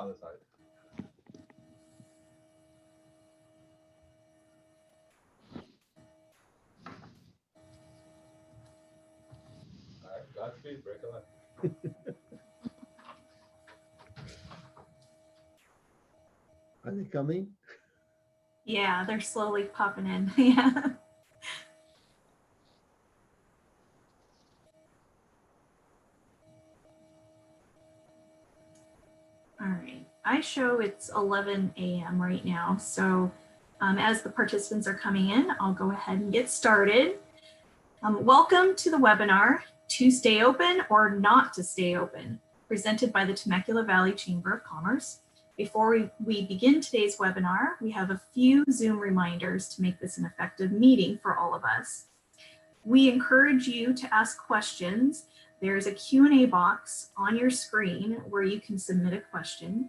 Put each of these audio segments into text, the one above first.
other side. All right, Godspeed, break a leg. Are they coming? Yeah, they're slowly popping in. Yeah. All right, I show it's 11 a.m. right now. So as the participants are coming in, I'll go ahead and get started. Welcome to the webinar, To Stay Open or Not to Stay Open, presented by the Temecula Valley Chamber of Commerce. Before we begin today's webinar, we have a few Zoom reminders to make this an effective meeting for all of us. We encourage you to ask questions. There's a Q&A box on your screen where you can submit a question.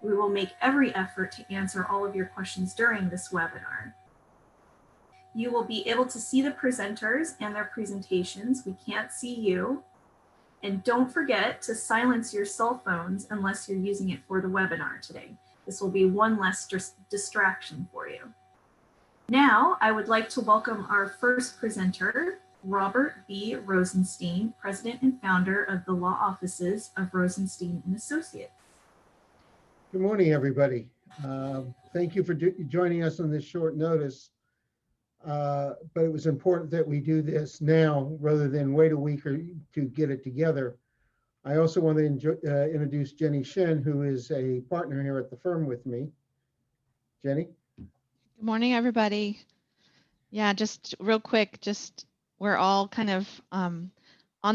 We will make every effort to answer all of your questions during this webinar. You will be able to see the presenters and their presentations. We can't see you. And don't forget to silence your cell phones unless you're using it for the webinar today. This will be one less distraction for you. Now, I would like to welcome our first presenter, Robert B. Rosenstein, President and Founder of the Law Offices of Rosenstein and Associates. Good morning, everybody. Thank you for joining us on this short notice. But it was important that we do this now rather than wait a week or to get it together. I also want to introduce Jenny Shin, who is a partner here at the firm with me. Jenny? Good morning, everybody. Yeah, just real quick, we're all kind of on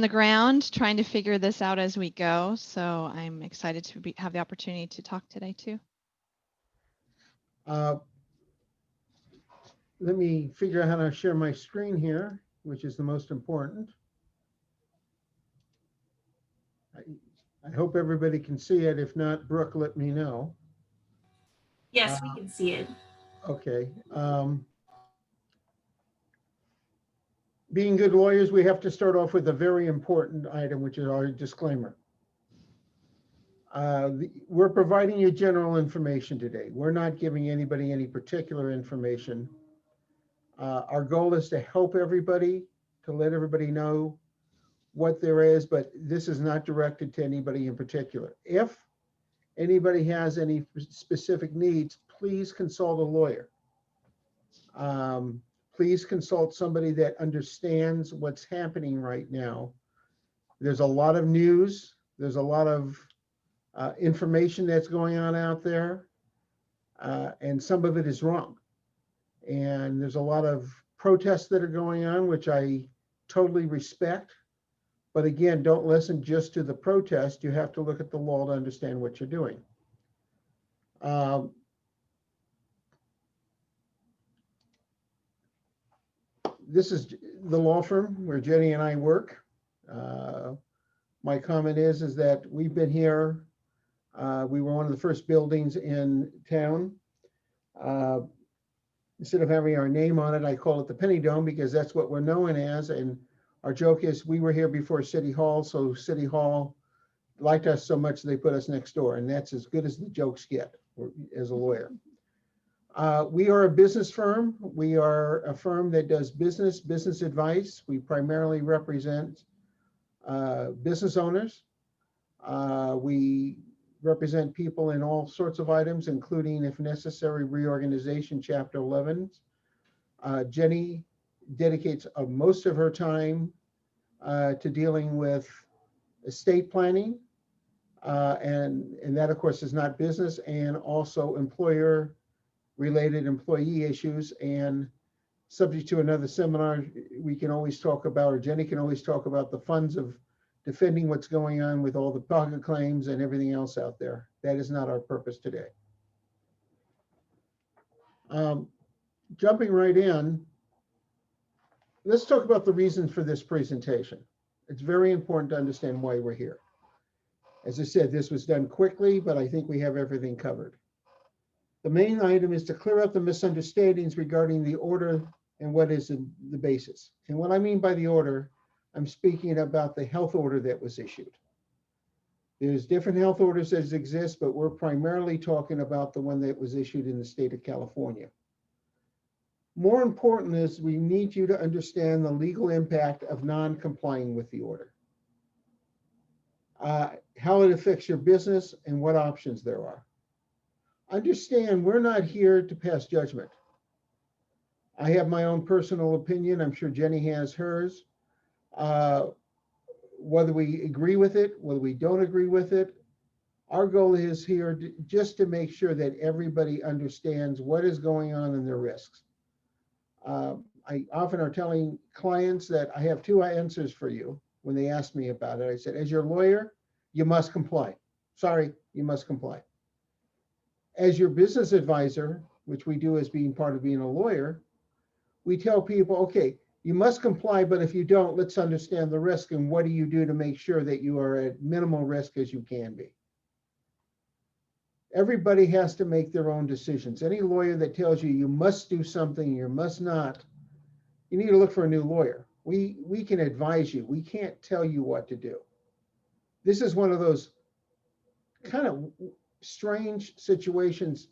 the ground trying to figure this out as we go. So I'm excited to have the opportunity to talk today too. Let me figure out how to share my screen here, which is the most important. I hope everybody can see it. If not, Brooke, let me know. Yes, we can see it. Okay. Being good lawyers, we have to start off with a very important item, which is our disclaimer. We're providing you general information today. We're not giving anybody any particular information. Our goal is to help everybody, to let everybody know what there is, but this is not directed to anybody in particular. If anybody has any specific needs, please consult a lawyer. Please consult somebody that understands what's happening right now. There's a lot of news. There's a lot of information that's going on out there, and some of it is wrong. And there's a lot of protests that are going on, which I totally respect. But again, don't listen just to the protest. You have to look at the law to understand what you're doing. This is the law firm where Jenny and I work. My comment is that we've been here. We were one of the first buildings in town. Instead of having our name on it, I call it the Penny Dome because that's what we're known as. And our joke is we were here before City Hall, so City Hall liked us so much they put us next door, and that's as good as the jokes get as a lawyer. We are a business firm. We are a firm that does business advice. We primarily represent business owners. We represent people in all sorts of items, including, if necessary, reorganization, Chapter 11. Jenny dedicates most of her time to dealing with estate planning, and that, of course, is not business, and also employer-related employee issues. And subject to another seminar, we can always talk about, or Jenny can always talk about the funds of defending what's going on with all the pocket claims and everything else out there. That is not our purpose today. Jumping right in, let's talk about the reasons for this presentation. It's very important to understand why we're here. As I said, this was done quickly, but I think we have everything covered. The main item is to clear up the misunderstandings regarding the order and what is the basis. And what I mean by the order, I'm speaking about the health order that was issued. There's different health orders that exist, but we're primarily talking about the one that was issued in the state of California. More important is we need you to understand the legal impact of non-complying with the order, how it affects your business and what options there are. Understand, we're not here to pass judgment. I have my own personal opinion. I'm sure Jenny has hers. Whether we agree with it, whether we don't agree with it, our goal is here just to make sure that everybody understands what is going on and their risks. I often are telling clients that I have two answers for you when they ask me about it. I said, as your lawyer, you must comply. Sorry, you must comply. As your business advisor, which we do as being part of being a lawyer, we tell people, okay, you must comply, but if you don't, let's understand the risk and what do you do to make sure that you are at minimal risk as you can be. Everybody has to make their own decisions. Any lawyer that tells you you must do something, you must not, you need to look for a new lawyer. We can advise you. We can't tell you what to do. This is one of those kind of strange situations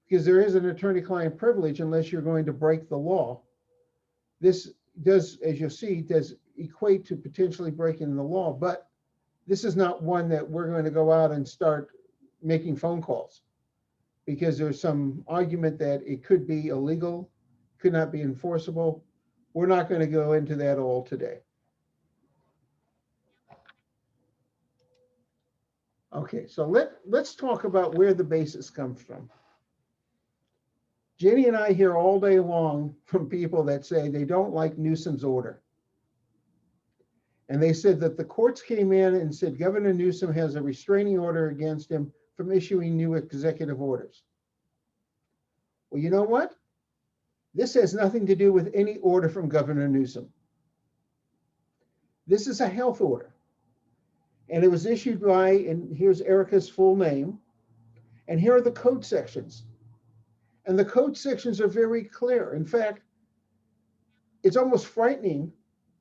because there is an attorney-client privilege unless you're going to break the law. This does, as you'll see, does equate to potentially breaking the law, but this is not one that we're going to go out and start making phone calls because there's some argument that it could be illegal, could not be enforceable. We're not going to go into that all today. Okay, so let's talk about where the basis comes from. Jenny and I hear all day long from people that say they don't like Newsom's order. And they said that the courts came in and said Governor Newsom has a restraining order against him from issuing new executive orders. Well, you know what? This has nothing to do with any order from Governor Newsom. This is a health order. And it was issued by, and here's Erica's full name, and here are the code sections. And the code sections are very clear. In fact, it's almost frightening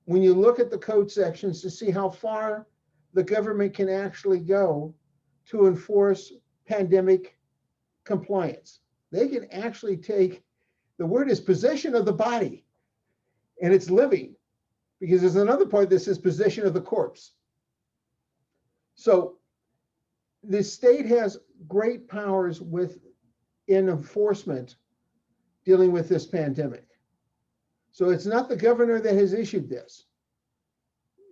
when you look at the code sections to see how far the government can actually go to enforce pandemic compliance. They can actually take, the word is possession of the body, and it's living, because there's another part that says possession of the corpse. So the state has great powers in enforcement dealing with this pandemic. So it's not the governor that has issued this.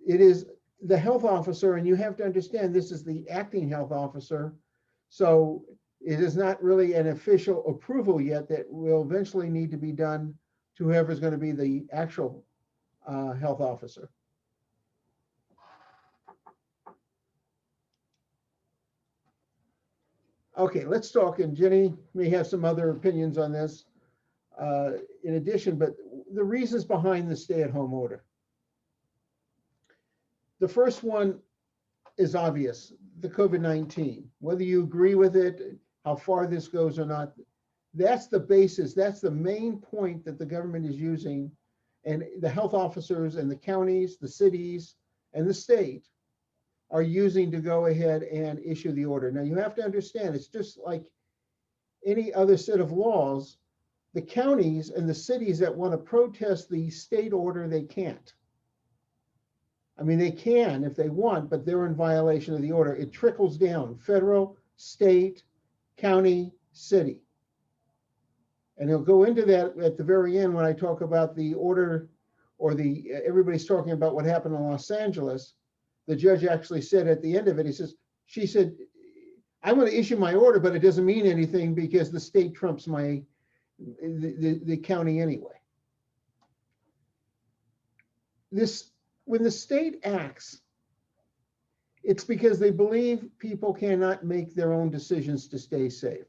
It is the health officer, and you have to understand this is the acting health officer. So it is not really an official approval yet that will eventually need to be done to whoever's going to be the actual health officer. Okay, let's talk, and Jenny may have some other opinions on this in addition, but the reasons behind the stay-at-home order. The first one is obvious, the COVID-19. Whether you agree with it, how far this goes or not, that's the basis, that's the main point that the government is using, and the health officers and the counties, the cities, and the state are using to go ahead and issue the order. Now you have to understand, it's just like any other set of laws, the counties and the cities that want to protest the state order, they can't. I mean, they can if they want, but they're in violation of the order. It trickles down, federal, state, county, city. And he'll go into that at the very end when I talk about the order, or everybody's talking about what happened in Los Angeles. The judge actually said at the end of it, she said, I'm going to issue my order, but it doesn't mean anything because the state trumps the county anyway. When the state acts, it's because they believe people cannot make their own decisions to stay safe.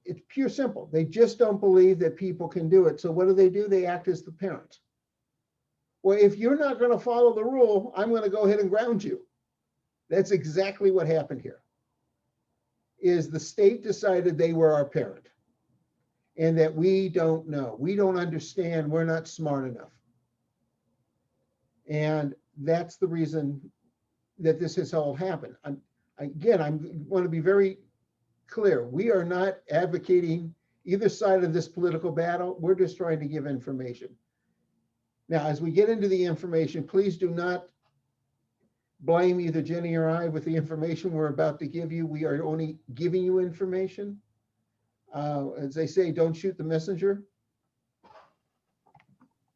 It's pure simple. They just don't believe that people can do it. So what do? They act as the parent. Well, if you're not going to follow the rule, I'm going to go ahead and ground you. That's exactly what happened here. Is the state decided they were our parent and that we don't know. We don't understand. We're not smart enough. And that's the reason that this has all happened. Again, I want to be very clear. We are not advocating either side of this political battle. We're just trying to give information. Now, as we get into the information, please do not blame either Jenny or I with the information we're about to give you. We are only giving you information. As they say, don't shoot the messenger.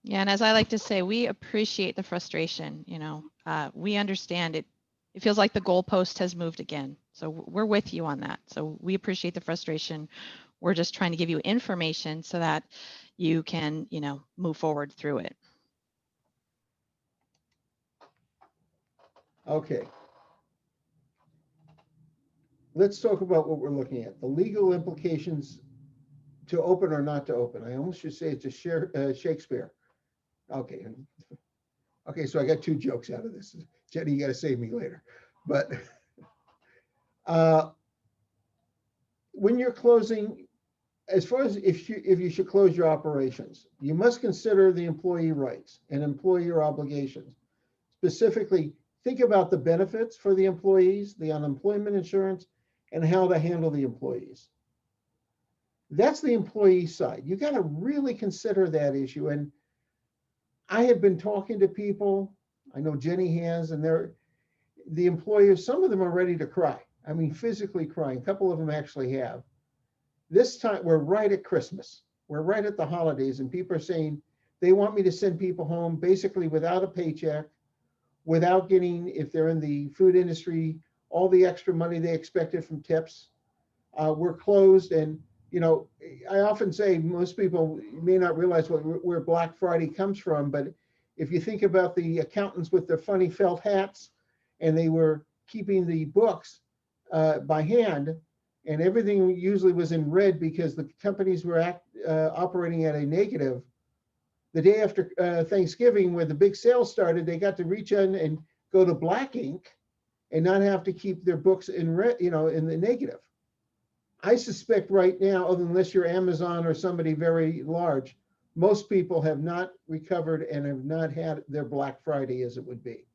Yeah, and as I like to say, we appreciate the frustration. We understand it. It feels like the goalpost has moved again. So we're with you on that. So we appreciate the frustration. We're just trying to give you information so that you can, move forward through it. Okay. Let's talk about what we're looking at. The legal implications to open or not to open. I almost should say it's a Shakespeare. Okay. Okay, so I got 2 jokes out of this. Jenny, you got to save me later. But when you're closing, as far as if you should close your operations, you must consider the employee rights and employer obligations. Specifically, think about the benefits for the employees, the unemployment insurance, and how to handle the employees. That's the employee side. You got to really consider that issue. And I have been talking to people, I know Jenny has, and the employers, some of them are ready to cry. I mean, physically crying. A couple of them actually have. This time, we're right at Christmas. We're right at the holidays, and people are saying they want me to send people home basically without a paycheck, without getting, if they're in the food industry, all the extra money they expected from tips. We're closed, and I often say most people may not realize where Black Friday comes from, but if you think about the accountants with their funny felt hats, and they were keeping the books by hand, and everything usually was in red because the companies were operating at a negative. The day after Thanksgiving, where the big sales started, they got to reach in and go to black ink and not have to keep their books in red, in the negative. I suspect right now, unless you're Amazon or somebody very large, most people have not recovered and have not had their Black Friday as it would be.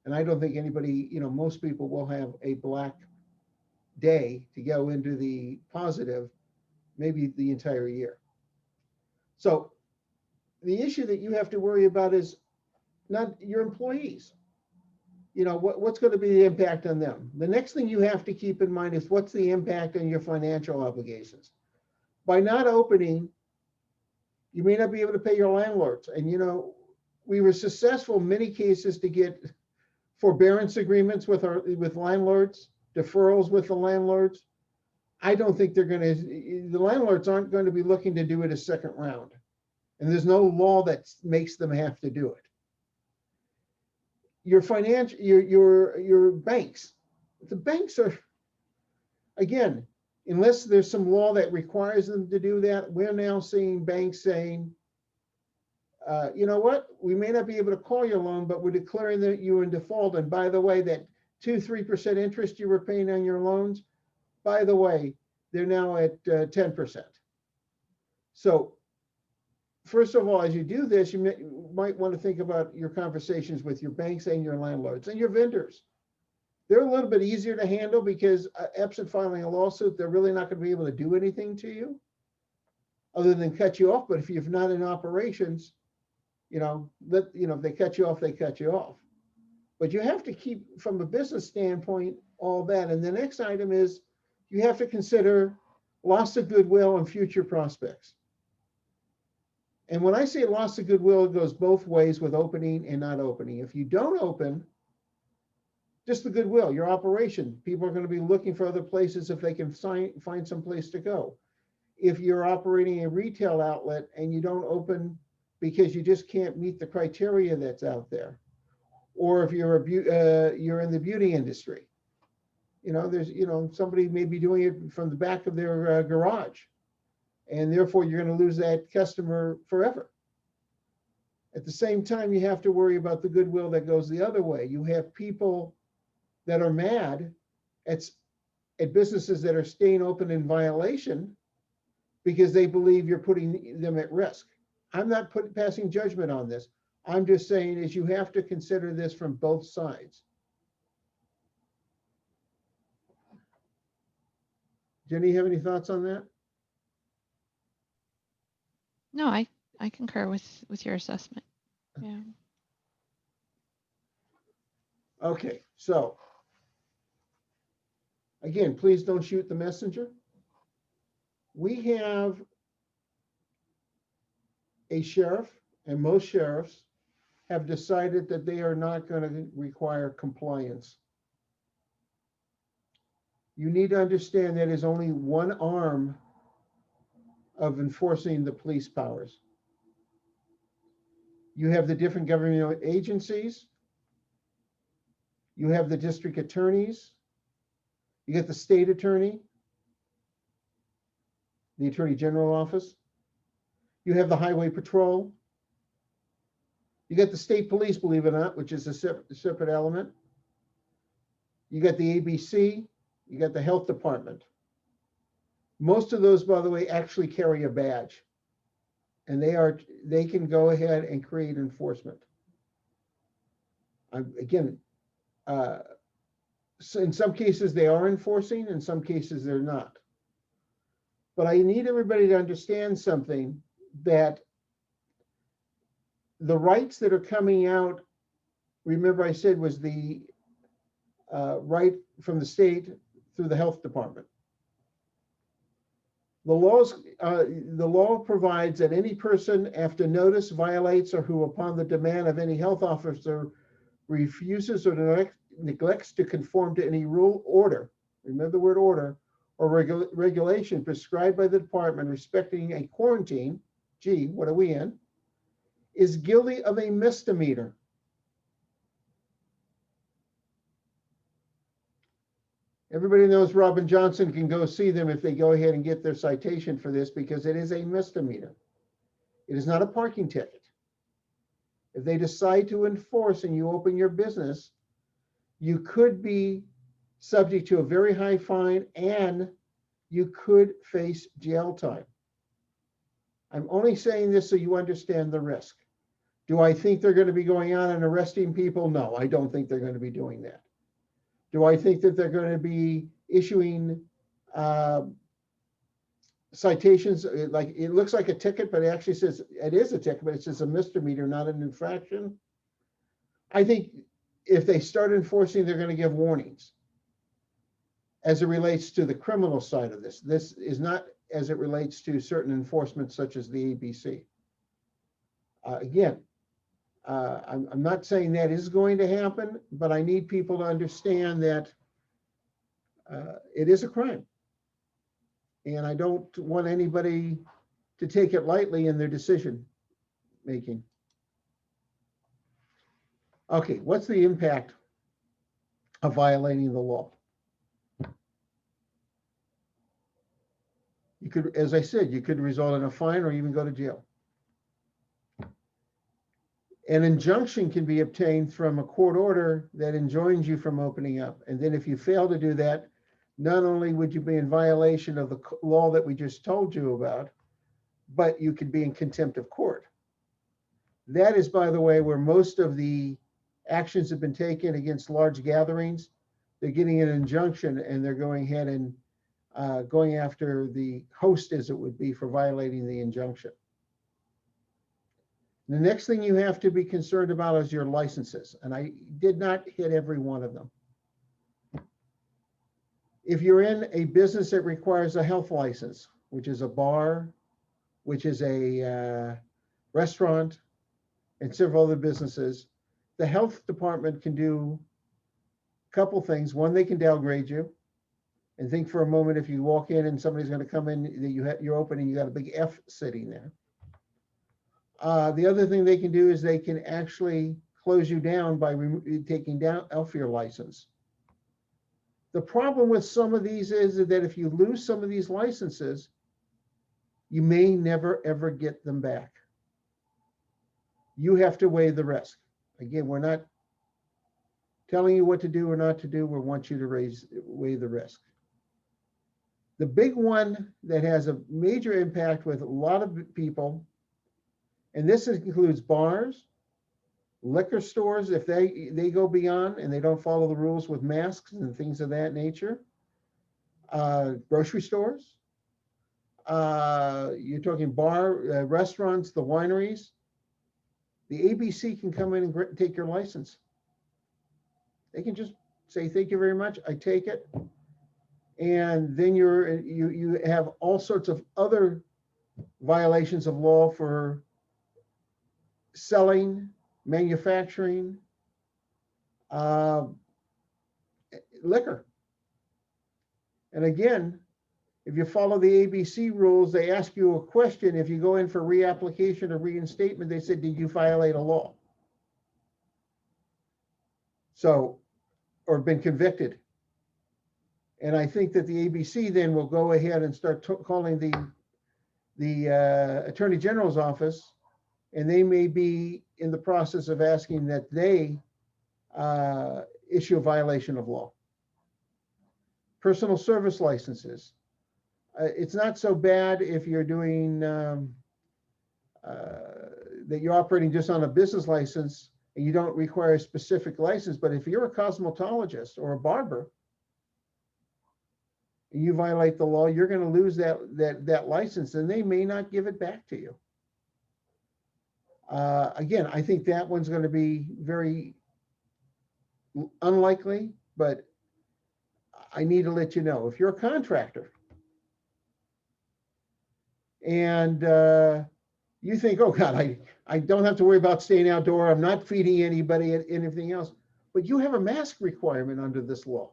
And I don't think anybody, most people will have a Black Day to go into the positive, maybe the entire year. So the issue that you have to worry about is not your employees. What's going to be the impact on them? The next thing you have to keep in mind is what's the impact on your financial obligations. By not opening, you may not be able to pay your landlords. And we were successful in many cases to get forbearance agreements with landlords, deferrals with the landlords. I don't think the landlords aren't going to be looking to do it a second round. And there's no law that makes them have to do it. Your banks, the banks are, again, unless there's some law that requires them to do that, we're now seeing banks saying, you know what, we may not be able to call your loan, but we're declaring that you're in default. And by the way, that 2-3% interest you were paying on your loans, by the way, they're now at 10%. So first of all, as you do this, you might want to think about your conversations with your banks and your landlords and your vendors. They're a little bit easier to handle because absent filing a lawsuit, they're really not going to be able to do anything to you other than cut you off. But if you're not in operations, if they cut you off, they cut you off. But you have to keep, from a business standpoint, all that. And the next item is you have to consider loss of goodwill and future prospects. And when I say loss of goodwill, it goes both ways with opening and not opening. If you don't open, just the goodwill, your operation, people are going to be looking for other places if they can find some place to go. If you're operating a retail outlet and you don't open because you just can't meet the criteria that's out there, or if you're you're in the beauty industry, there's somebody may be doing it from the back of their garage, and therefore you're going to lose that customer forever. At the same time, you have to worry about the goodwill that goes the other way. You have people that are mad at businesses that are staying open in violation because they believe you're putting them at risk. I'm not passing judgment on this. I'm just saying is you have to consider this from both sides. Jenny, you have any thoughts on that? No, I concur with your assessment. Yeah. Okay, so again, please don't shoot the messenger. We have a sheriff, and most sheriffs have decided that they are not going to require compliance. You need to understand that is only one arm of enforcing the police powers. You have the different governmental agencies. You have the district attorneys. You get the state attorney, the attorney general office. You have the highway patrol. You get the state police, believe it or not, which is a separate element. You got the ABC. You got the health department. Most of those, by the way, actually carry a badge, and they can go ahead and create enforcement. Again, so in some cases they are enforcing, in some cases they're not. But I need everybody to understand something, that the rights that are coming out, remember I said, was the right from the state through the health department. The law provides that any person after notice violates, or who upon the demand of any health officer refuses or neglects to conform to any rule, order, remember the word order, or regulation prescribed by the department respecting a quarantine, gee, what are we in, is guilty of a misdemeanor. Everybody knows Robin Johnson can go see them if they go ahead and get their citation for this, because it is a misdemeanor. It is not a parking ticket. If they decide to enforce and you open your business, you could be subject to a very high fine, and you could face jail time. I'm only saying this so you understand the risk. Do I think they're going to be going on and arresting people? No, I don't think they're going to be doing that. Do I think that they're going to be issuing citations? Like, it looks like a ticket, but it actually says it is a ticket, but it says a misdemeanor, not an infraction. I think if they start enforcing, they're going to give warnings as it relates to the criminal side of this. This is not as it relates to certain enforcement such as the ABC. Again, I'm not saying that is going to happen, but I need people to understand that it is a crime. And I don't want anybody to take it lightly in their decision making. Okay, what's the impact of violating the law? You could, as I said, you could result in a fine or even go to jail. An injunction can be obtained from a court order that enjoins you from opening up. And then if you fail to do that, not only would you be in violation of the law that we just told you about, but you could be in contempt of court. That is, by the way, where most of the actions have been taken against large gatherings. They're getting an injunction, and they're going ahead and going after the host, as it would be, for violating the injunction. The next thing you have to be concerned about is your licenses. And I did not hit every one of them. If you're in a business that requires a health license, which is a bar, which is a restaurant, and several other businesses, the health department can do a couple things. One, they can downgrade you. And think for a moment, if you walk in and somebody's going to come in, you're open and you got a big F sitting there. The other thing they can do is they can actually close you down by taking down off your license. The problem with some of these is that if you lose some of these licenses, you may never, ever get them back. You have to weigh the risk. Again, we're not telling you what to do or not to do. We want you to weigh the risk. The big one that has a major impact with a lot of people, and this includes bars, liquor stores, if they go beyond and they don't follow the rules with masks and things of that nature. grocery stores. You're talking restaurants, the wineries. The ABC can come in and take your license. They can just say, thank you very much, I take it. And then you have all sorts of other violations of law for selling, manufacturing, liquor. And again, if you follow the ABC rules, they ask you a question. If you go in for reapplication or reinstatement, they said, did you violate a law? So, or been convicted. And I think that the ABC then will go ahead and start calling the Attorney General's office, and they may be in the process of asking that they issue a violation of law. Personal service licenses. It's not so bad if you're doing that you're operating just on a business license and you don't require a specific license, but if you're a cosmetologist or a barber and you violate the law, you're going to lose that license, and they may not give it back to you. Again, I think that one's going to be very unlikely, but I need to let you know. If you're a contractor and you think, oh God, I don't have to worry about staying outdoor, I'm not feeding anybody and anything else, but you have a mask requirement under this law.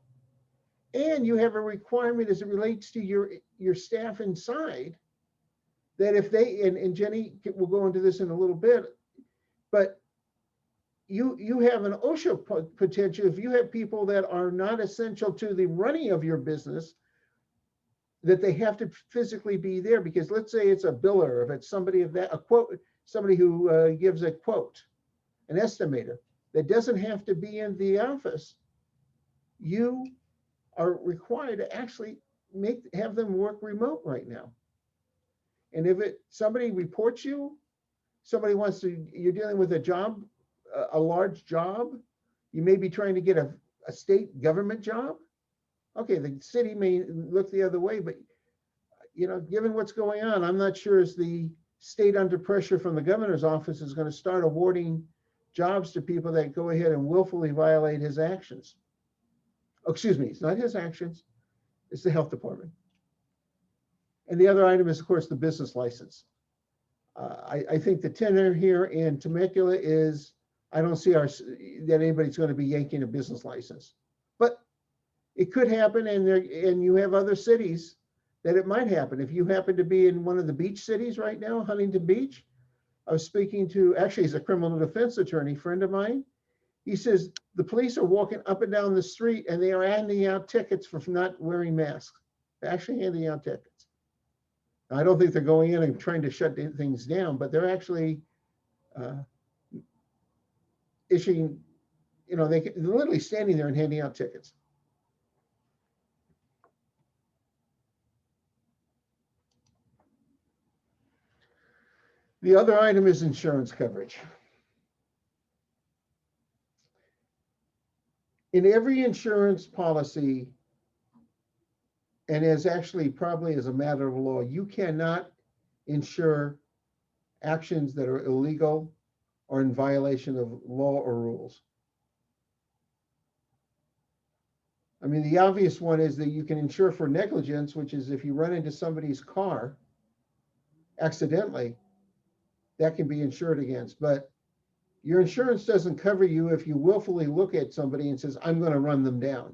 And you have a requirement as it relates to your staff inside, that if they, and Jenny will go into this in a little bit, but you have an OSHA potential. If you have people that are not essential to the running of your business, that they have to physically be there, because let's say it's a biller, if it's somebody of that, somebody who gives a quote, an estimator that doesn't have to be in the office, you are required to actually have them work remote right now. And if somebody reports you, somebody you're dealing with a job, a large job, you may be trying to get a state government job. Okay, the city may look the other way, but given what's going on, I'm not sure as the state under pressure from the governor's office is going to start awarding jobs to people that go ahead and willfully violate his actions. Oh, excuse me, it's not his actions, it's the health department. And the other item is, of course, the business license. I think the tenor here in Temecula is, I don't see that anybody's going to be yanking a business license, but it could happen, and you have other cities that it might happen. If you happen to be in one of the beach cities right now, Huntington Beach, I was speaking to, actually he's a criminal defense attorney, friend of mine. He says the police are walking up and down the street and they are handing out tickets for not wearing masks. They're actually handing out tickets. I don't think they're going in and trying to shut things down, but they're actually issuing, they're literally standing there and handing out tickets. The other item is insurance coverage. In every insurance policy, and as actually probably as a matter of law, you cannot insure actions that are illegal or in violation of law or rules. I mean, the obvious one is that you can insure for negligence, which is if you run into somebody's car accidentally, that can be insured against. But your insurance doesn't cover you if you willfully look at somebody and says, I'm going to run them down,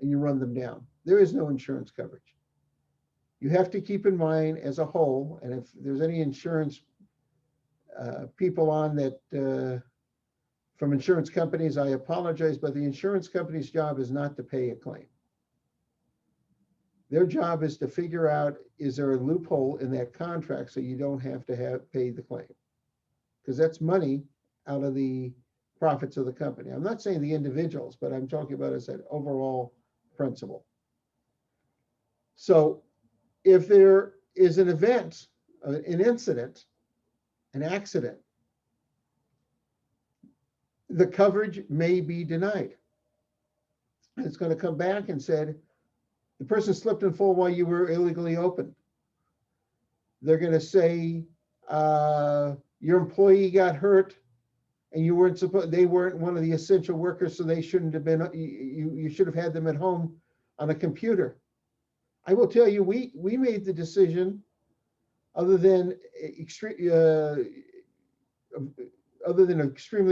and you run them down. There is no insurance coverage. You have to keep in mind as a whole, and if there's any insurance people on that from insurance companies, I apologize, but the insurance company's job is not to pay a claim. Their job is to figure out, is there a loophole in that contract so you don't have to pay the claim? Because that's money out of the profits of the company. I'm not saying the individuals, but I'm talking about as an overall principle. So if there is an event, an incident, an accident, the coverage may be denied. And it's going to come back and said, The person slipped and fell while you were illegally open. They're going to say your employee got hurt and you weren't supposed, they weren't one of the essential workers, so they shouldn't have been, you should have had them at home on a computer. I will tell you, we made the decision, other than extremely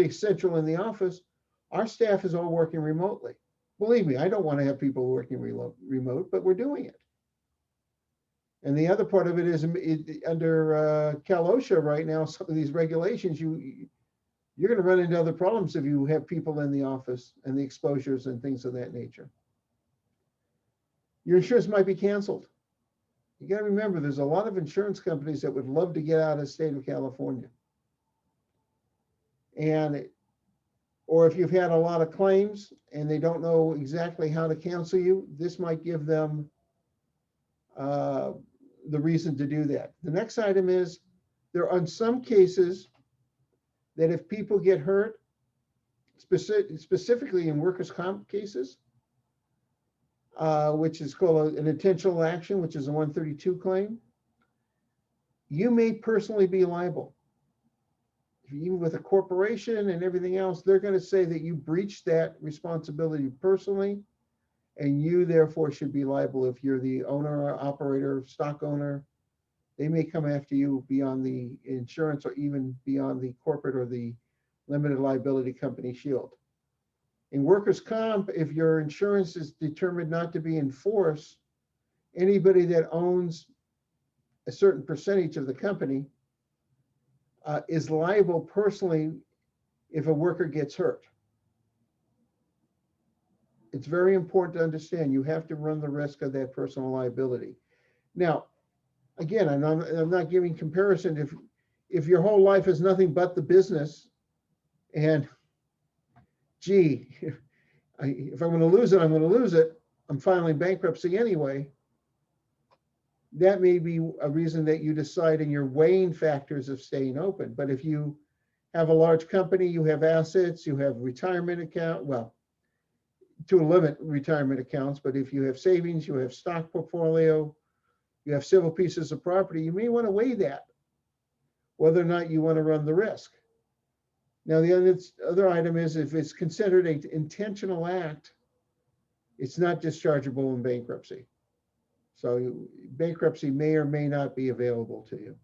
essential in the office, our staff is all working remotely. Believe me, I don't want to have people working remote, but we're doing it. And the other part of it is under Cal OSHA right now, some of these regulations, you're going to run into other problems if you have people in the office and the exposures and things of that nature. Your insurance might be canceled. You got to remember, there's a lot of insurance companies that would love to get out of the state of California. Or if you've had a lot of claims and they don't know exactly how to cancel you, this might give them the reason to do that. The next item is, there are some cases that if people get hurt, specifically in workers' comp cases, which is called an intentional action, which is a 132 claim, you may personally be liable. Even with a corporation and everything else, they're going to say that you breached that responsibility personally, and you therefore should be liable. If you're the owner or operator, stock owner, they may come after you beyond the insurance or even beyond the corporate or the limited liability company shield. In workers' comp, if your insurance is determined not to be in force, anybody that owns a certain percentage of the company is liable personally if a worker gets hurt. It's very important to understand you have to run the risk of that personal liability. Now, again, I'm not giving comparison. If your whole life is nothing but the business, and gee, if I'm going to lose it, I'm going to lose it. I'm filing bankruptcy anyway. That may be a reason that you decide in your weighing factors of staying open. But if you have a large company, you have assets, you have retirement account, well, to a limit retirement accounts, but if you have savings, you have stock portfolio, you have several pieces of property, you may want to weigh that, whether or not you want to run the risk. Now, the other item is, if it's considered an intentional act, it's not dischargeable in bankruptcy. So bankruptcy may or may not be available to you.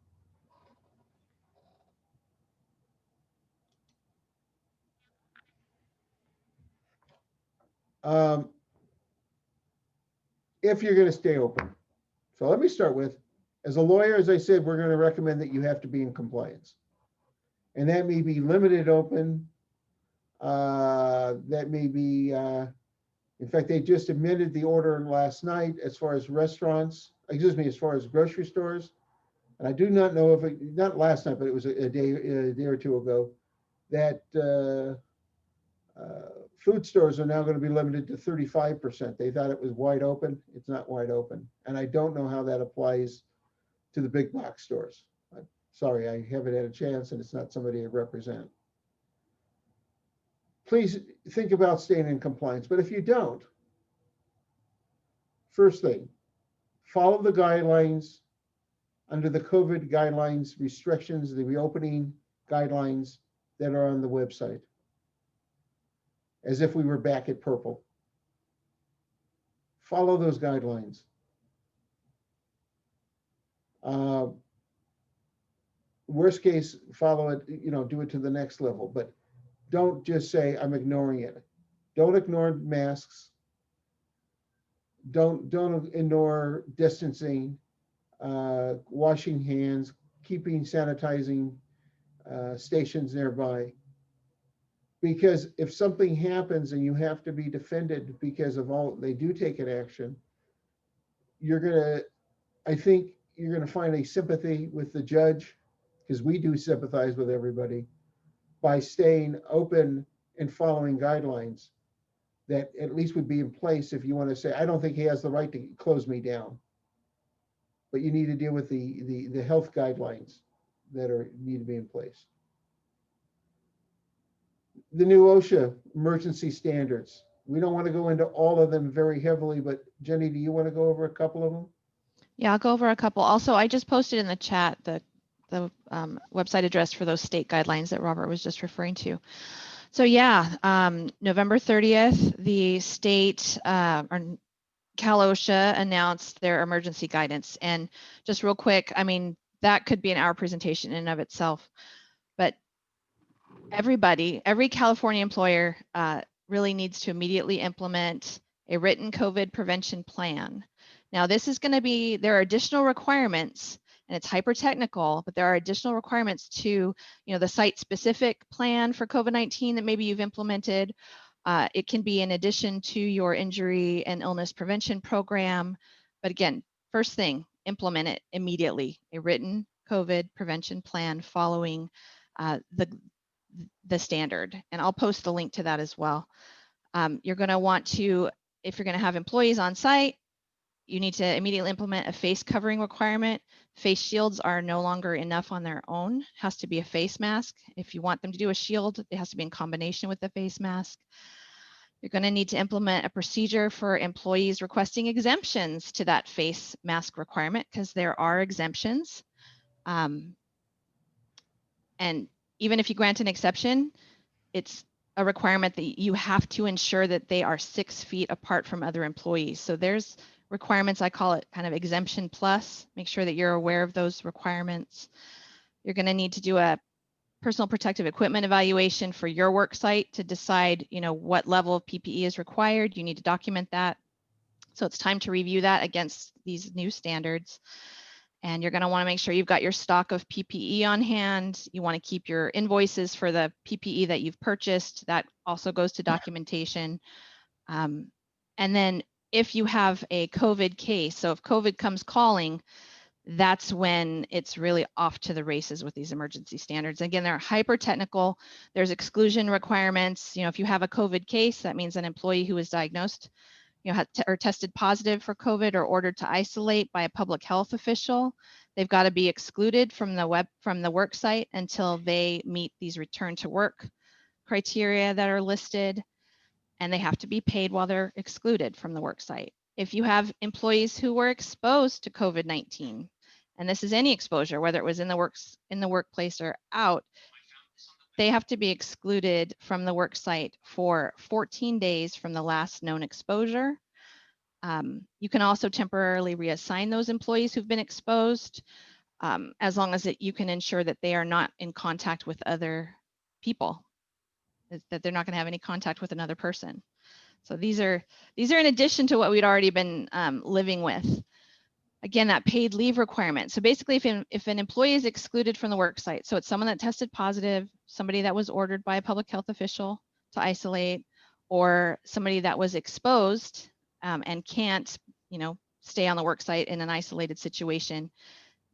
If you're going to stay open. So let me start with, as a lawyer, as I said, we're going to recommend that you have to be in compliance. And that may be limited open. That may be, in fact, they just amended the order last night as far as restaurants, as far as grocery stores. And I do not know if not last night, but it was a day or two ago, that food stores are now going to be limited to 35%. They thought it was wide open. It's not wide open. And I don't know how that applies to the big box stores. I'm sorry, I haven't had a chance, and it's not somebody I represent. Please think about staying in compliance. But if you don't, first thing, follow the guidelines under the COVID guidelines, restrictions, the reopening guidelines that are on the website, as if we were back at purple. Follow those guidelines. Worst case, follow it, do it to the next level, but don't just say, I'm ignoring it. Don't ignore masks. Don't ignore distancing, washing hands, keeping sanitizing stations nearby. Because if something happens and you have to be defended because of all, they do take an action, I think you're gonna find a sympathy with the judge, because we do sympathize with everybody, by staying open and following guidelines that at least would be in place if you want to say, I don't think he has the right to close me down. But you need to deal with the health guidelines that need to be in place. The new OSHA emergency standards. We don't want to go into all of them very heavily, but Jenny, do you want to go over a couple of them? Yeah, I'll go over a couple. Also, I just posted in the chat the website address for those state guidelines that Robert was just referring to. So yeah, November 30th, the state or Cal OSHA announced their emergency guidance. And just real quick, I mean, that could be an hour presentation in and of itself, but every California employer really needs to immediately implement a written COVID prevention plan. Now, this is going to be, there are additional requirements, and it's hyper technical, but there are additional requirements to, the site specific plan for COVID-19 that maybe you've implemented. It can be in addition to your injury and illness prevention program. But again, first thing, implement it immediately, a written COVID prevention plan following the standard. And I'll post the link to that as well. You're going to want to, if you're going to have employees on site, you need to immediately implement a face covering requirement. Face shields are no longer enough on their own. It has to be a face mask. If you want them to do a shield, it has to be in combination with the face mask. You're going to need to implement a procedure for employees requesting exemptions to that face mask requirement, because there are exemptions. And even if you grant an exception, it's a requirement that you have to ensure that they are 6 feet apart from other employees. So there's requirements, I call it kind of exemption plus. Make sure that you're aware of those requirements. You're going to need to do a personal protective equipment evaluation for your work site to decide, what level of PPE is required. You need to document that. So it's time to review that against these new standards. And you're going to want to make sure you've got your stock of PPE on hand. You want to keep your invoices for the PPE that you've purchased. That also goes to documentation. And then if you have a COVID case, so if COVID comes calling, that's when it's really off to the races with these emergency standards. Again, they're hyper technical. There's exclusion requirements. If you have a COVID case, that means an employee who is diagnosed, or tested positive for COVID or ordered to isolate by a public health official. They've got to be excluded from the work site until they meet these return to work criteria that are listed, and they have to be paid while they're excluded from the work site. If you have employees who were exposed to COVID-19, and this is any exposure, whether it was in the workplace or out, they have to be excluded from the work site for 14 days from the last known exposure. You can also temporarily reassign those employees who've been exposed, as long as you can ensure that they are not in contact with other people, that they're not going to have any contact with another person. So these are in addition to what we'd already been living with. Again, that paid leave requirement. So basically, if an employee is excluded from the work site, so it's someone that tested positive, somebody that was ordered by a public health official to isolate, or somebody that was exposed and can't, stay on the work site in an isolated situation,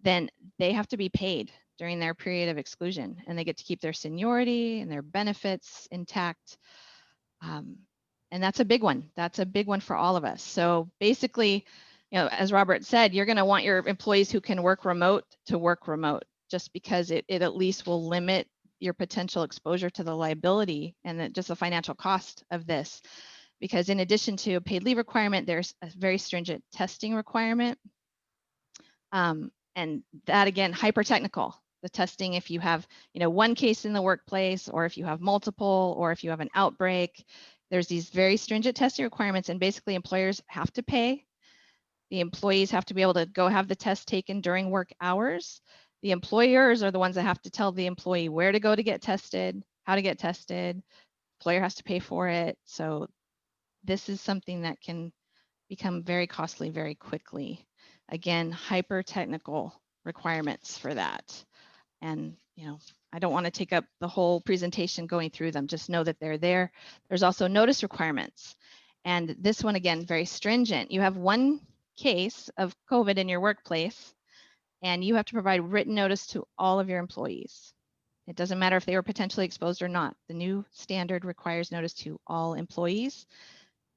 then they have to be paid during their period of exclusion, and they get to keep their seniority and their benefits intact. And that's a big one. That's a big one for all of us. So basically, as Robert said, you're going to want your employees who can work remote to work remote, just because it at least will limit your potential exposure to the liability and just the financial cost of this. Because in addition to a paid leave requirement, there's a very stringent testing requirement. And that, again, hyper technical. The testing, if you have, one case in the workplace, or if you have multiple, or if you have an outbreak, there's these very stringent testing requirements, and basically employers have to pay. The employees have to be able to go have the test taken during work hours. The employers are the ones that have to tell the employee where to go to get tested, how to get tested. Employer has to pay for it. So this is something that can become very costly very quickly. Again, hyper technical requirements for that. And, I don't want to take up the whole presentation going through them. Just know that they're there. There's also notice requirements. And this one, again, very stringent. You have one case of COVID in your workplace, and you have to provide written notice to all of your employees. It doesn't matter if they were potentially exposed or not. The new standard requires notice to all employees.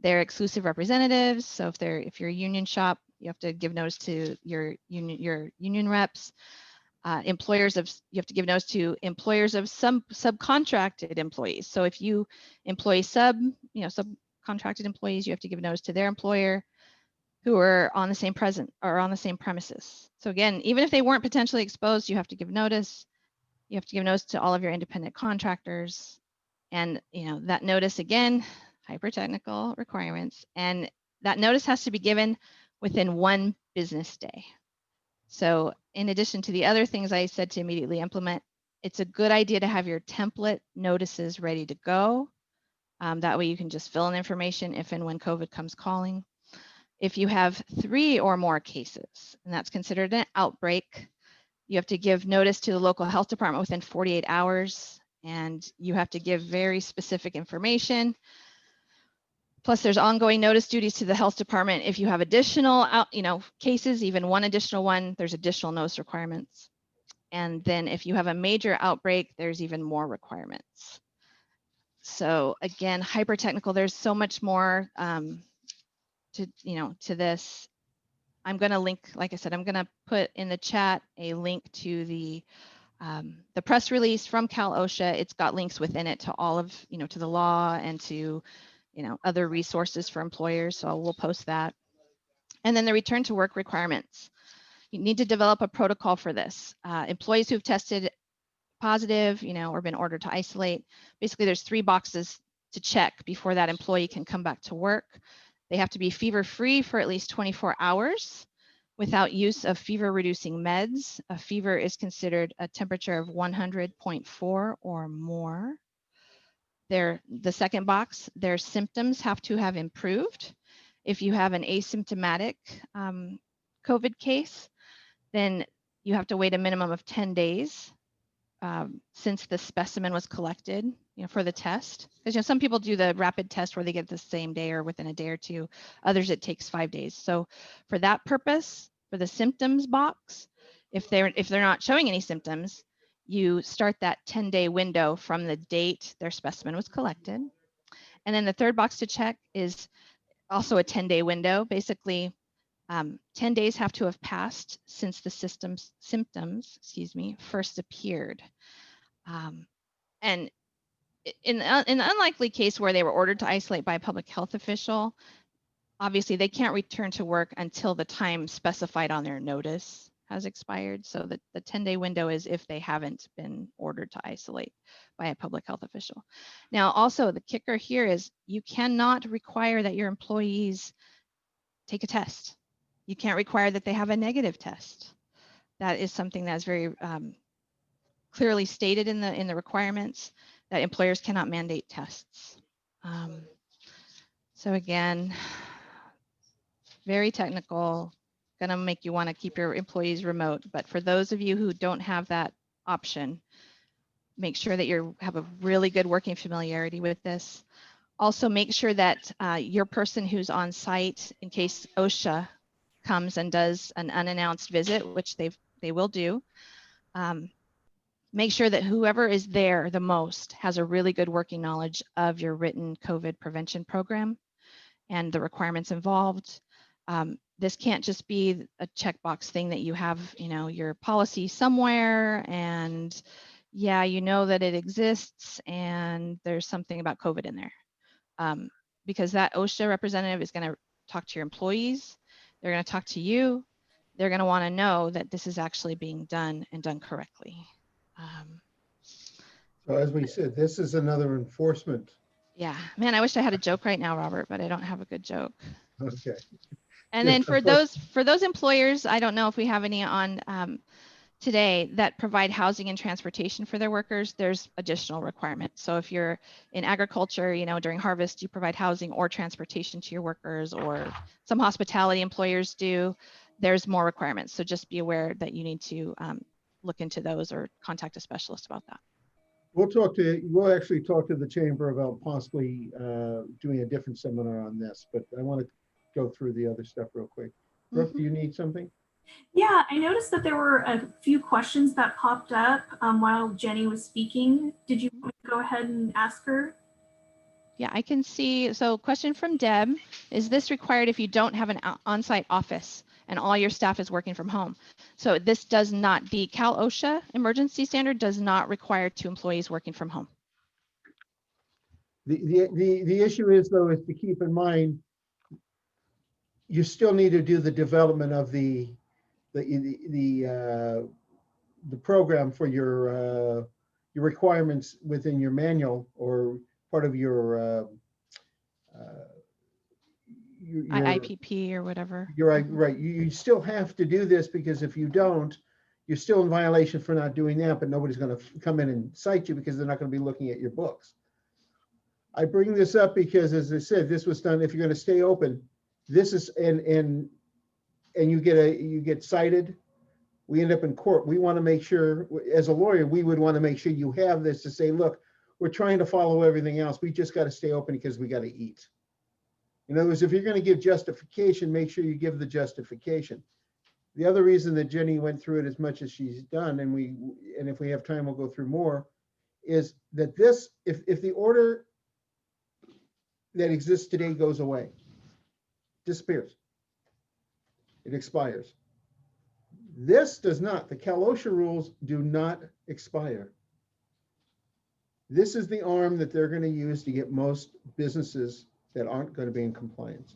They're exclusive representatives. So if you're a union shop, you have to give notice to your union reps. You have to give notice to employers of some subcontracted employees. So if you employ subcontracted contracted employees, you have to give notice to their employer who are on the same premises. So again, even if they weren't potentially exposed, you have to give notice. You have to give notice to all of your independent contractors. And that notice, again, hyper technical requirements. And that notice has to be given within 1 business day. So in addition to the other things I said to immediately implement, it's a good idea to have your template notices ready to go. That way you can just fill in information if and when COVID comes calling. If you have 3 or more cases, and that's considered an outbreak, you have to give notice to the local health department within 48 hours, and you have to give very specific information. Plus, there's ongoing notice duties to the health department. If you have additional cases, even 1 additional one, there's additional notice requirements. And then if you have a major outbreak, there's even more requirements. So again, hyper technical, there's so much more to this. I'm going to link, like I said, I'm going to put in the chat a link to the press release from Cal OSHA. It's got links within it to all of, to the law and to, other resources for employers. So we'll post that. And then the return to work requirements. You need to develop a protocol for this. Employees who've tested positive, or been ordered to isolate. Basically, there's 3 boxes to check before that employee can come back to work. They have to be fever-free for at least 24 hours without use of fever-reducing meds. A fever is considered a temperature of 100.4 or more. The second box, their symptoms have to have improved. If you have an asymptomatic COVID case, then you have to wait a minimum of 10 days since the specimen was collected, for the test. Because some people do the rapid test where they get the same day or within a day or 2. Others, it takes 5 days. So for that purpose, for the symptoms box, if they're not showing any symptoms, you start that 10-day window from the date their specimen was collected. And then the third box to check is also a 10-day window. Basically, 10 days have to have passed since the symptoms, first appeared. And in the unlikely case where they were ordered to isolate by a public health official, obviously they can't return to work until the time specified on their notice has expired. So the 10-day window is if they haven't been ordered to isolate by a public health official. Now, also the kicker here is you cannot require that your employees take a test. You can't require that they have a negative test. That is something that's very clearly stated in the requirements, that employers cannot mandate tests. So again, very technical, gonna make you want to keep your employees remote. But for those of you who don't have that option, make sure that you have a really good working familiarity with this. Also make sure that your person who's on site, in case OSHA comes and does an unannounced visit, which they will do, make sure that whoever is there the most has a really good working knowledge of your written COVID prevention program and the requirements involved. This can't just be a checkbox thing that you have, your policy somewhere and that it exists and there's something about COVID in there. Because that OSHA representative is going to talk to your employees, they're going to talk to you, they're going to want to know that this is actually being done and done correctly. So as we said, this is another enforcement. Yeah, man, I wish I had a joke right now, Robert, but I don't have a good joke. Okay. And then for those employers, I don't know if we have any on today that provide housing and transportation for their workers, there's additional requirements. So if you're in agriculture, during harvest, you provide housing or transportation to your workers, or some hospitality employers do, there's more requirements. So just be aware that you need to look into those or contact a specialist about that. We'll actually talk to the chamber about possibly doing a different seminar on this, but I want to go through the other stuff real quick. Brooke, do you need something? Yeah, I noticed that there were a few questions that popped up while Jenny was speaking. Did you want me to go ahead and ask her? Yeah, I can see. So question from Deb, is this required if you don't have an on-site office and all your staff is working from home? So this does not, the Cal OSHA emergency standard does not require 2 employees working from home. The issue is though, is to keep in mind, you still need to do the development of the program for your requirements within your manual or part of your IPP or whatever. you're right. You still have to do this because if you don't, you're still in violation for not doing that, but nobody's going to come in and cite you because they're not going to be looking at your books. I bring this up because, as I said, this was done, if you're going to stay open, this is, and you get cited, we end up in court. We want to make sure, as a lawyer, we would want to make sure you have this to say, look, we're trying to follow everything else. We just got to stay open because we got to eat. In other words, if you're going to give justification, make sure you give the justification. The other reason that Jenny went through it as much as she's done, and if we have time, we'll go through more, is that this, if the order that exists today goes away, disappears, it expires. This does not, the Osha rules do not expire. This is the arm that they're going to use to get most businesses that aren't going to be in compliance.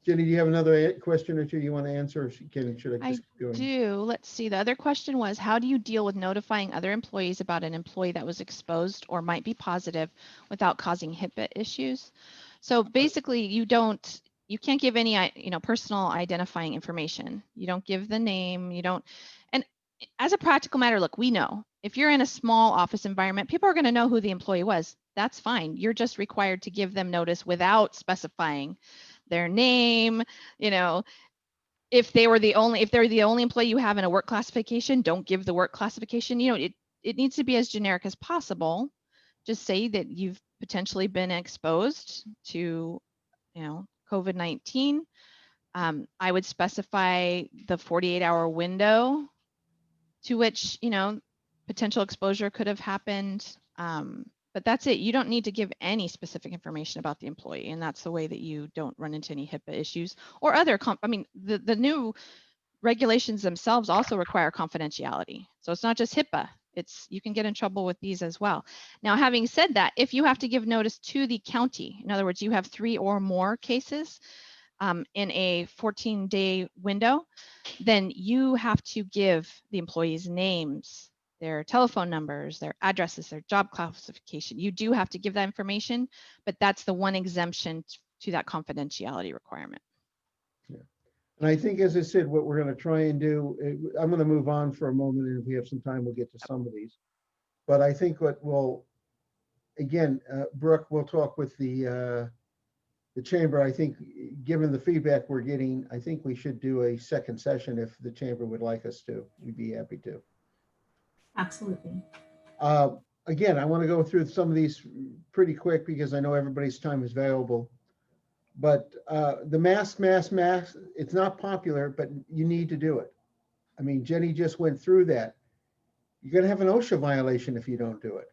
Jenny, do you have another question or two you want to answer, or should I just keep going? Do. Let's see. The other question was, how do you deal with notifying other employees about an employee that was exposed or might be positive without causing Hipaa issues? So basically, you can't give any, personal identifying information. You don't give the name. You don't. And as a practical matter, look, we know if you're in a small office environment, people are going to know who the employee was. That's fine. You're just required to give them notice without specifying their name. If they're the only employee you have in a work classification, don't give the work classification. It needs to be as generic as possible. Just say that you've potentially been exposed to, COVID-19. I would specify the 48-hour window to which, potential exposure could have happened. But that's it. You don't need to give any specific information about the employee. And that's the way that you don't run into any Hipaa issues or other, the new regulations themselves also require confidentiality. So it's not just Hipaa. You can get in trouble with these as well. Now, having said that, if you have to give notice to the county, in other words, you have 3 or more cases in a 14-day window, then you have to give the employees names, their telephone numbers, their addresses, their job classification. You do have to give that information, but that's the one exemption to that confidentiality requirement. Yeah. And I think, as I said, what we're going to try and do, I'm going to move on for a moment, and if we have some time, we'll get to some of these. But I think what we'll, again, Brooke, we'll talk with the chamber. I think, given the feedback we're getting, I think we should do a second session if the chamber would like us to. We'd be happy to. Absolutely. Again, I want to go through some of these pretty quick because I know everybody's time is valuable. But the mask, it's not popular, but you need to do it. I mean, Jenny just went through that. You're going to have an Osha violation if you don't do it.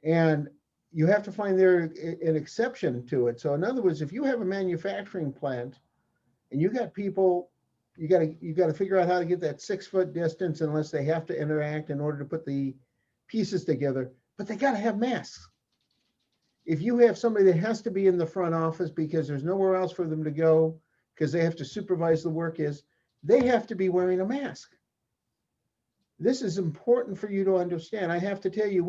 And you have to find there an exception to it. So in other words, if you have a manufacturing plant and you got people, you got to figure out how to get that 6-foot distance unless they have to interact in order to put the pieces together, but they got to have masks. If you have somebody that has to be in the front office because there's nowhere else for them to go because they have to supervise the work, they have to be wearing a mask. This is important for you to understand. I have to tell you,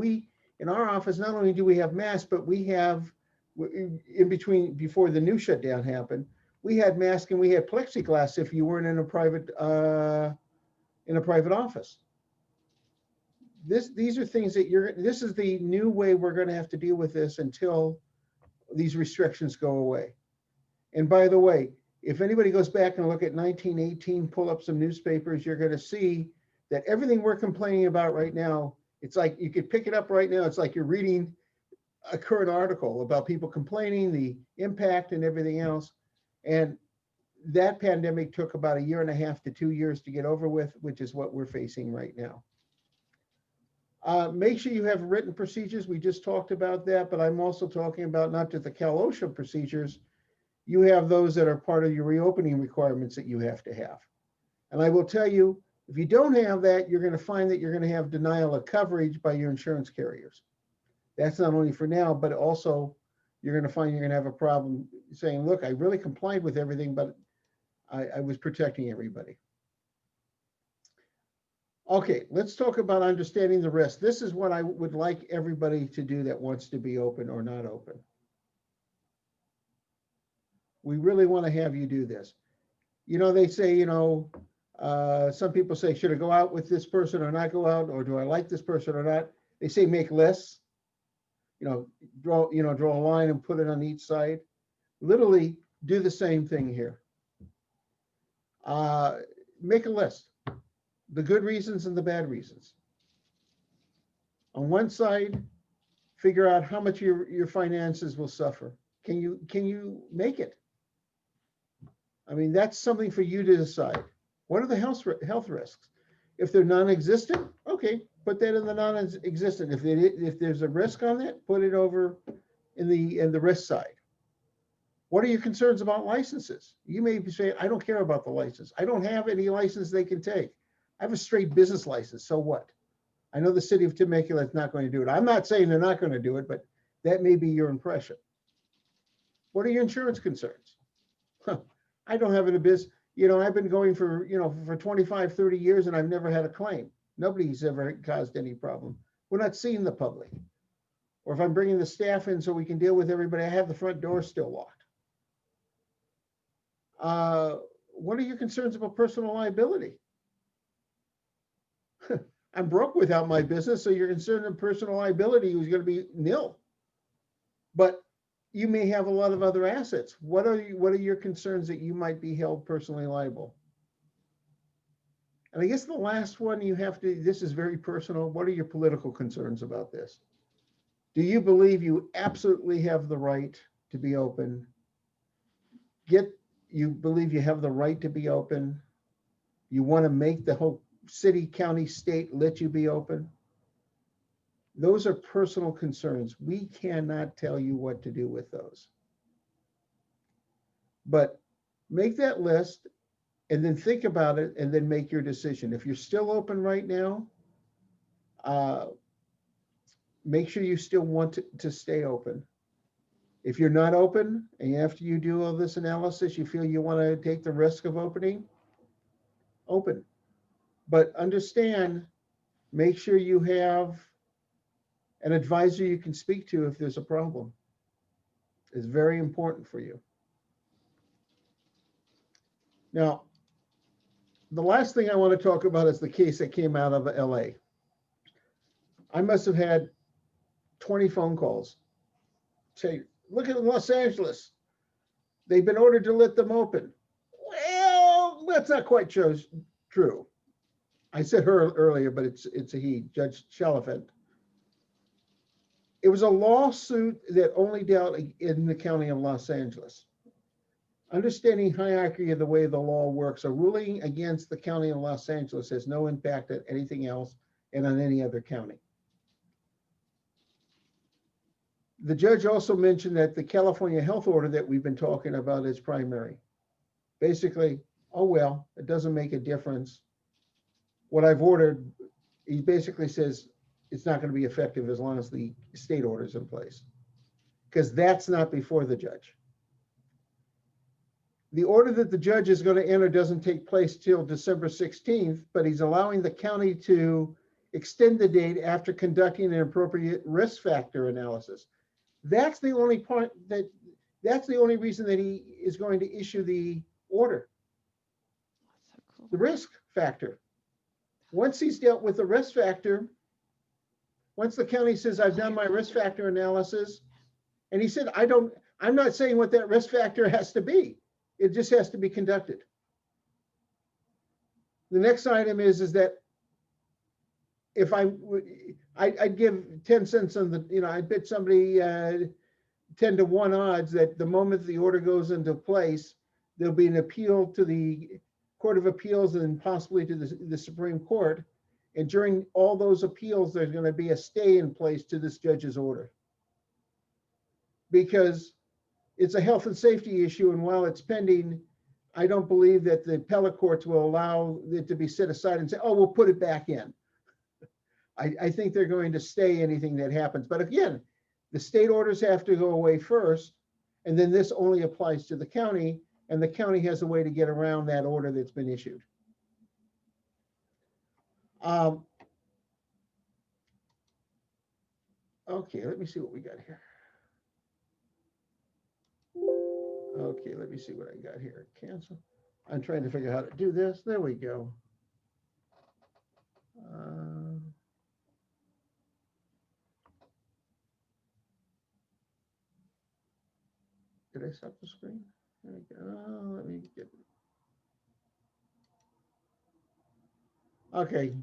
in our office, not only do we have masks, but we have, in between, before the new shutdown happened, we had masks and we had plexiglass if you weren't in a private office. These are things that this is the new way we're going to have to deal with this until these restrictions go away. And by the way, if anybody goes back and look at 1918, pull up some newspapers, you're going to see that everything we're complaining about right now, it's like you could pick it up right now. It's like you're reading a current article about people complaining, the impact and everything else. And that pandemic took about 1.5 to 2 years to get over with, which is what we're facing right now. Make sure you have written procedures. We just talked about that, but I'm also talking about not just the Osha procedures. You have those that are part of your reopening requirements that you have to have. And I will tell you, if you don't have that, you're going to find that you're going to have denial of coverage by your insurance carriers. That's not only for now, but also you're going to find you're going to have a problem saying, look, I really complied with everything, but I was protecting everybody. Okay, let's talk about understanding the risk. This is what I would like everybody to do that wants to be open or not open. We really want to have you do this. You know, they say, you know, some people say, should I go out with this person or not go out? Or do I like this person or not? They say make lists. You know, draw a line and put it on each side. Literally do the same thing here. Make a list. The good reasons and the bad reasons. On one side, figure out how much your finances will suffer. Can you make it? I mean, that's something for you to decide. What are the health risks? If they're non-existent, okay, put that in the non-existent. If there's a risk on that, put it over in the risk side. What are your concerns about licenses? You may be saying, I don't care about the license. I don't have any license they can take. I have a straight business license, so what? I know the city of Temecula is not going to do it. I'm not saying they're not going to do it, but that may be your impression. What are your insurance concerns? I don't have a business. You know, I've been going for 25, 30 years and I've never had a claim. Nobody's ever caused any problem. We're not seeing the public. Or if I'm bringing the staff in so we can deal with everybody, I have the front door still locked. What are your concerns about personal liability? I'm broke without my business, so you're concerned of personal liability is going to be nil. But you may have a lot of other assets. What are your concerns that you might be held personally liable? And I guess the last one you have to, this is very personal. What are your political concerns about this? Do you believe you absolutely have the right to be open? You believe you have the right to be open? You want to make the whole city, county, state let you be open? Those are personal concerns. We cannot tell you what to do with those. But make that list and then think about it and then make your decision. If you're still open right now, make sure you still want to stay open. If you're not open and after you do all this analysis, you feel you want to take the risk of opening, open. But understand, make sure you have an advisor you can speak to if there's a problem. It's very important for you. Now, the last thing I want to talk about is the case that came out of LA. I must have had 20 phone calls. Say, look at Los Angeles. They've been ordered to let them open. Well, that's not quite true. I said her earlier, but it's a he, Judge Chalifant. It was a lawsuit that only dealt in the county of Los Angeles. Understanding hierarchy of the way the law works, a ruling against the county of Los Angeles has no impact on anything else and on any other county. The judge also mentioned that the California health order that we've been talking about is primary. Basically, oh well, it doesn't make a difference. What I've ordered, he basically says it's not going to be effective as long as the state order is in place, because that's not before the judge. The order that the judge is going to enter doesn't take place till December 16th, but he's allowing the county to extend the date after conducting an appropriate risk factor analysis. That's the only part that's the only reason that he is going to issue the order. So cool. The risk factor. Once he's dealt with the risk factor, once the county says, I've done my risk factor analysis, and he said, I'm not saying what that risk factor has to be. It just has to be conducted. The next item is that if I'd give 10 cents on the, I'd bet somebody 10 to 1 odds that the moment the order goes into place, there'll be an appeal to the Court of Appeals and possibly to the Supreme Court. And during all those appeals, there's going to be a stay in place to this judge's order. Because it's a health and safety issue, and while it's pending, I don't believe that the appellate courts will allow it to be set aside and say, oh, we'll put it back in. I think they're going to stay anything that happens. But again, The state orders have to go away first, and then this only applies to the county, and the county has a way to get around that order that's been issued. Okay, let me see what we got here. Okay, let me see what I got here. Cancel. I'm trying to figure out how to do this. There we go. Did I stop the screen? There we go. Let me get. Okay,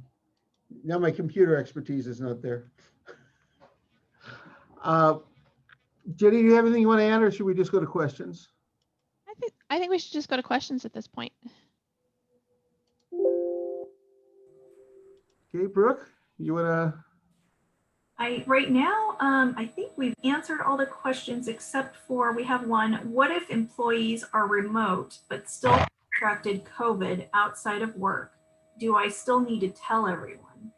now my computer expertise is not there. Jenny, do you have anything you want to add, or should we just go to questions? I think we should just go to questions at this point. Okay, Brooke, you want to? Right now, I think we've answered all the questions except for we have one. What if employees are remote but still contracted COVID outside of work? Do I still need to tell everyone?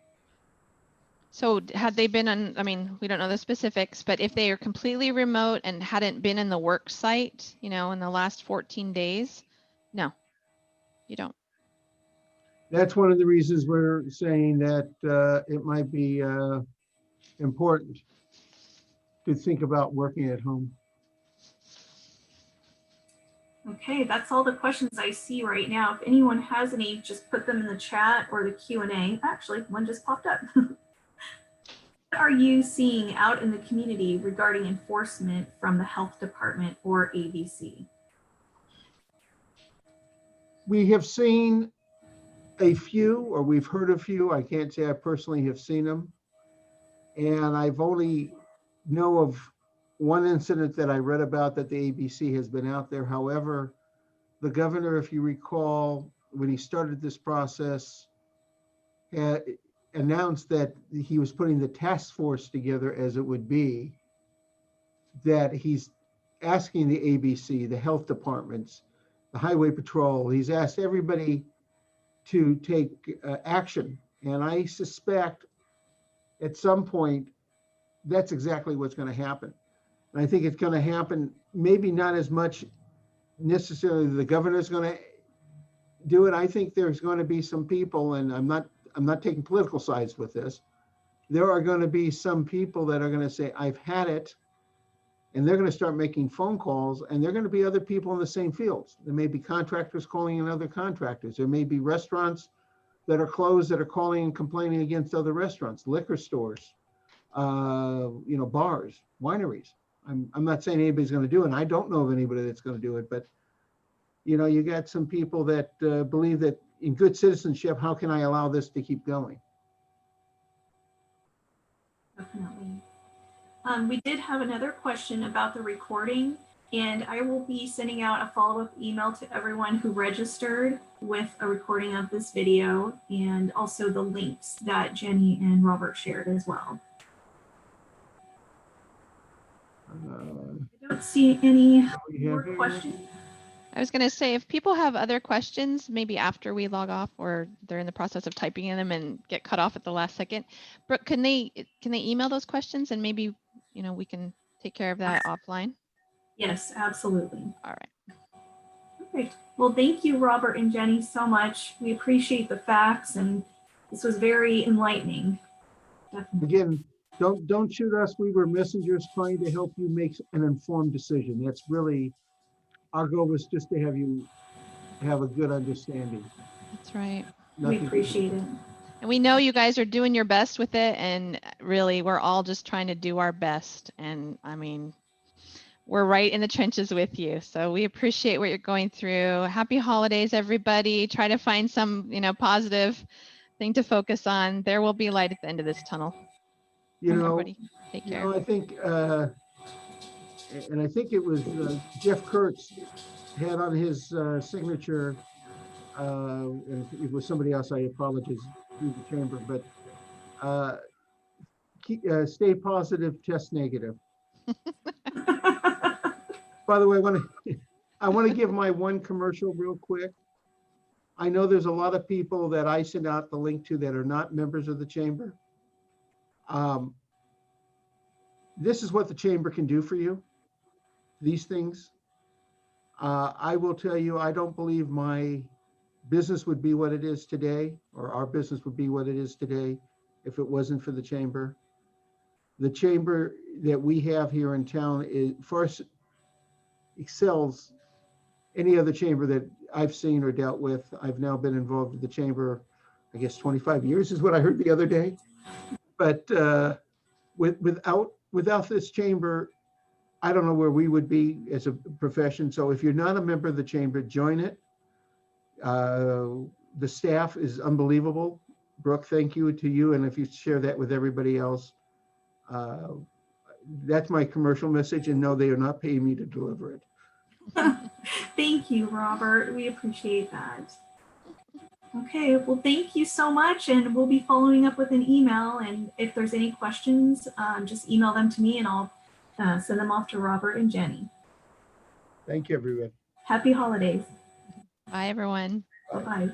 So had they been on, I mean, we don't know the specifics, but if they are completely remote and hadn't been in the work site, you know, in the last 14 days, no, you don't. That's one of the reasons we're saying that it might be important to think about working at home. Okay, that's all the questions I see right now. If anyone has any, just put them in the chat or the Q&A. Actually, one just popped up. What are you seeing out in the community regarding enforcement from the health department or ABC? We have seen a few, or we've heard a few. I can't say I personally have seen them. And I've only know of one incident that I read about that the ABC has been out there. However, the governor, if you recall, when he started this process, announced that he was putting the task force together, as it would be, that he's asking the ABC, the health departments, the highway patrol, he's asked everybody to take action. And I suspect at some point, that's exactly what's going to happen. And I think it's going to happen, maybe not as much necessarily the governor's going to do it. I think there's going to be some people, and I'm not taking political sides with this. There are going to be some people that are going to say, I've had it, and they're going to start making phone calls, and there are going to be other people in the same fields. There may be contractors calling in other contractors. There may be restaurants that are closed that are calling and complaining against other restaurants, liquor stores, you know, bars, wineries. I'm not saying anybody's going to do it. And I don't know of anybody that's going to do it, but you know, you got some people that believe that in good citizenship, how can I allow this to keep going? Definitely. We did have another question about the recording, and I will be sending out a follow-up email to everyone who registered with a recording of this video, and also the links that Jenny and Robert shared as well. I don't see any more questions. I was going to say, if people have other questions, maybe after we log off or they're in the process of typing in them and get cut off at the last second, Brooke, can they email those questions and maybe, you know, we can take care of that offline? Yes, absolutely. All right. Perfect. Well, thank you, Robert and Jenny, so much. We appreciate the facts, and this was very enlightening. Definitely. Again, don't shoot us. We were messengers trying to help you make an informed decision. That's really, our goal was just to have you have a good understanding. That's right. We appreciate it. And we know you guys are doing your best with it, and really we're all just trying to do our best. And I mean, we're right in the trenches with you. So we appreciate what you're going through. Happy holidays, everybody. Try to find some, you know, positive thing to focus on. There will be light at the end of this tunnel. You know, everybody, take care. I think, and I think it was Jeff Kurtz had on his signature, and if it was somebody else, I apologize through the chamber, but stay positive, test negative. By the way, I want to give my one commercial real quick. I know there's a lot of people that I send out the link to that are not members of the chamber. this is what the chamber can do for you, these things. I will tell you, I don't believe my business would be what it is today, or our business would be what it is today if it wasn't for the chamber. The chamber that we have here in town is far excels any other chamber that I've seen or dealt with. I've now been involved with the chamber, I guess 25 years is what I heard the other day. But without this chamber, I don't know where we would be as a profession. So if you're not a member of the chamber, join it. The staff is unbelievable. Brooke, thank you to you. And if you share that with everybody else, that's my commercial message. And no, they are not paying me to deliver it. Thank you, Robert. We appreciate that. Okay, well, thank you so much. And we'll be following up with an email. And if there's any questions, just email them to me and I'll send them off to Robert and Jenny. Thank you, everyone. Happy holidays. Bye, everyone. Bye-bye.